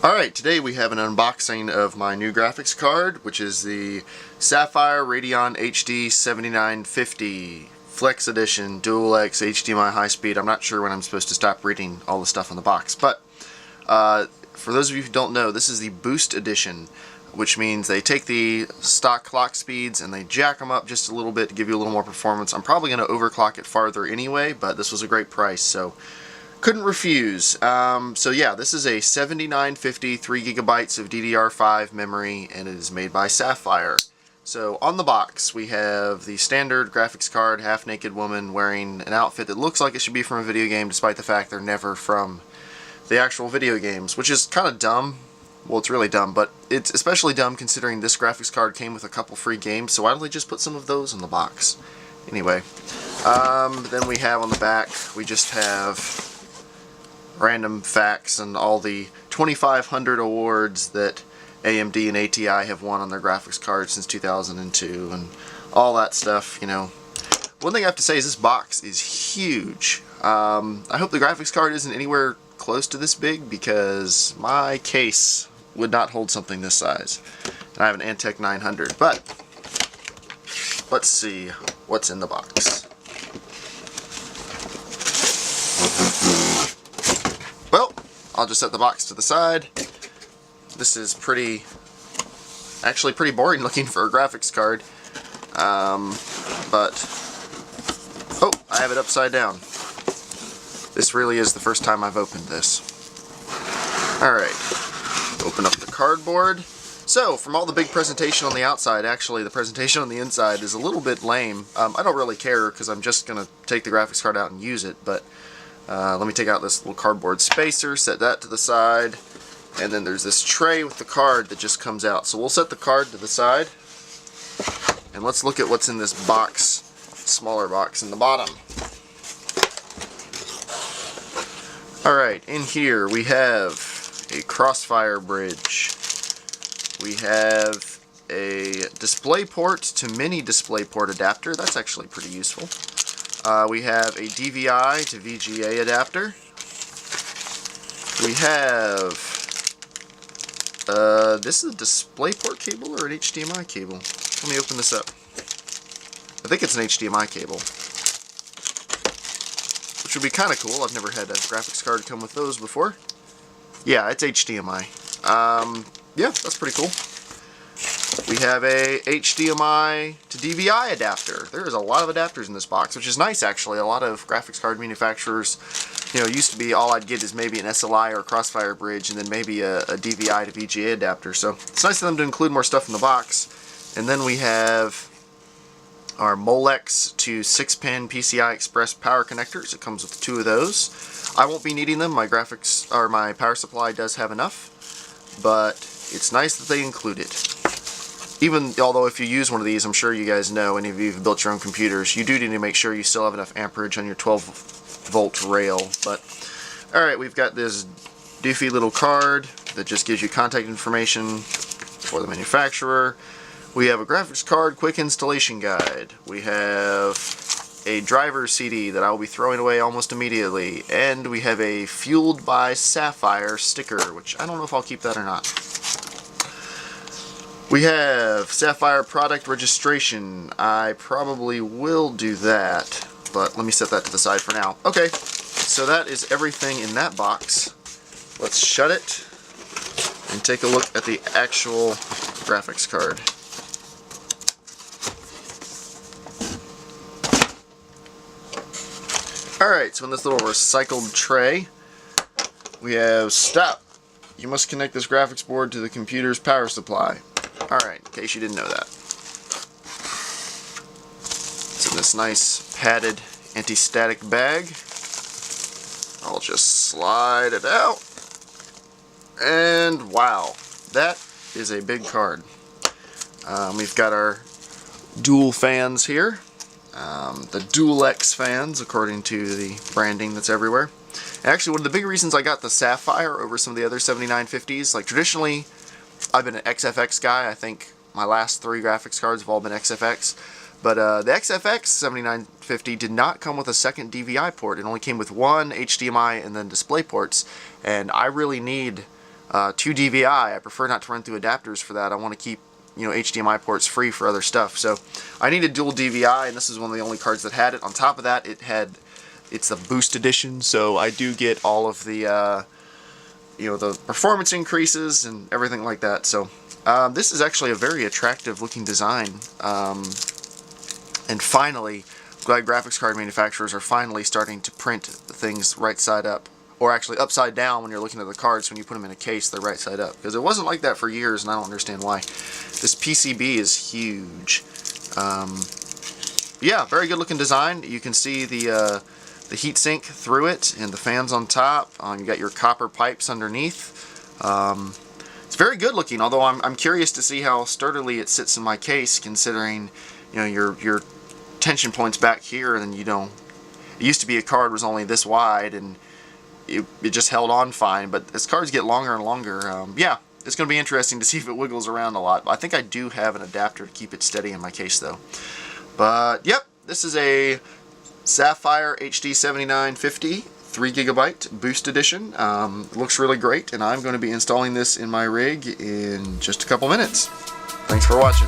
Alright, today we have an unboxing of my new graphics card, which is the Sapphire Radeon HD 7950 Flex Edition Dual X HDMI High Speed. I'm not sure when I'm supposed to stop reading all the stuff on the box, but for those of you who don't know, this is the Boost Edition, which means they take the stock clock speeds and they jack them up just a little bit to give you a little more performance. I'm probably going to overclock it farther anyway, but this was a great price, so couldn't refuse. So yeah, this is a 7950, 3 gigabytes of DDR5 memory, and it is made by Sapphire. So on the box we have the standard graphics card, half-naked woman wearing an outfit that looks like it should be from a video game, despite the fact they're never from the actual video games, which is kind of dumb. Well, it's really dumb, but it's especially dumb considering this graphics card came with a couple free games, so why don't they just put some of those in the box? Anyway, then we have on the back, we just have random facts and all the 2,500 awards that AMD and ATI have won on their graphics cards since 2002 and all that stuff, you know. One thing I have to say is this box is huge. I hope the graphics card isn't anywhere close to this big because my case would not hold something this size. And I have an Antec 900, but let's see what's in the box. Well, I'll just set the box to the side. This is actually pretty boring looking for a graphics card. But, oh, I have it upside down. This really is the first time I've opened this. Alright, open up the cardboard. So, from all the big presentation on the outside, actually the presentation on the inside is a little bit lame. I don't really care because I'm just going to take the graphics card out and use it, but let me take out this little cardboard spacer, set that to the side, and then there's this tray with the card that just comes out. So we'll set the card to the side, and let's look at what's in this box, smaller box in the bottom. Alright, in here we have a Crossfire bridge. We have a DisplayPort to mini DisplayPort adapter. That's actually pretty useful. We have a DVI to VGA adapter. We have, this is a DisplayPort cable or an HDMI cable? Let me open this up. I think it's an HDMI cable, which would be kind of cool. I've never had a graphics card come with those before. Yeah, it's HDMI. Yeah, that's pretty cool. We have a HDMI to DVI adapter. There's a lot of adapters in this box, which is nice actually. A lot of graphics card manufacturers, you know, used to be all I'd get is maybe an SLI or a Crossfire bridge and then maybe a DVI to VGA adapter. So it's nice of them to include more stuff in the box. And then we have our Molex to 6-pin PCI Express power connectors. It comes with 2 of those. I won't be needing them. My graphics or my power supply does have enough, but it's nice that they include it. Although if you use one of these, I'm sure you guys know, any of you who've built your own computers, you do need to make sure you still have enough amperage on your 12-volt rail. But alright, we've got this doofy little card that just gives you contact information for the manufacturer. We have a graphics card quick installation guide. We have a driver CD that I will be throwing away almost immediately. And we have a Fueled by Sapphire sticker, which I don't know if I'll keep that or not. We have Sapphire product registration. I probably will do that, but let me set that to the side for now. Okay, so that is everything in that box. Let's shut it and take a look at the actual graphics card. Alright, so in this little recycled tray, we have stop. You must connect this graphics board to the computer's power supply. Alright, in case you didn't know that. It's in this nice padded anti-static bag. I'll just slide it out. And wow, that is a big card. We've got our dual fans here. The Dual X fans, according to the branding that's everywhere. Actually, one of the big reasons I got the Sapphire over some of the other 7950s, like traditionally, I've been an XFX guy. I think my last 3 graphics cards have all been XFX. But the XFX 7950 did not come with a second DVI port. It only came with one HDMI and then display ports. And I really need 2 DVI. I prefer not to run through adapters for that. I want to keep, you know, HDMI ports free for other stuff. So I needed dual DVI, and this is one of the only cards that had it. On top of that, it's the Boost Edition, so I do get all of the you know, the performance increases and everything like that. So this is actually a very attractive looking design, and finally, I'm glad graphics card manufacturers are finally starting to print things right side up, or actually upside down when you're looking at the cards. When you put them in a case, they're right side up, because it wasn't like that for years, and I don't understand why. This PCB is huge. Yeah, very good looking design. You can see the heatsink through it and the fans on top. You got your copper pipes underneath. It's very good looking, although I'm curious to see how sturdily it sits in my case, considering, you know, your tension points back here, and you know, it used to be a card was only this wide, and it just held on fine. But as cards get longer and longer, yeah, it's going to be interesting to see if it wiggles around a lot. I think I do have an adapter to keep it steady in my case, though. But yep, this is a Sapphire HD 7950 3GB Boost Edition. Looks really great, and I'm going to be installing this in my rig in just a couple minutes. Thanks for watching.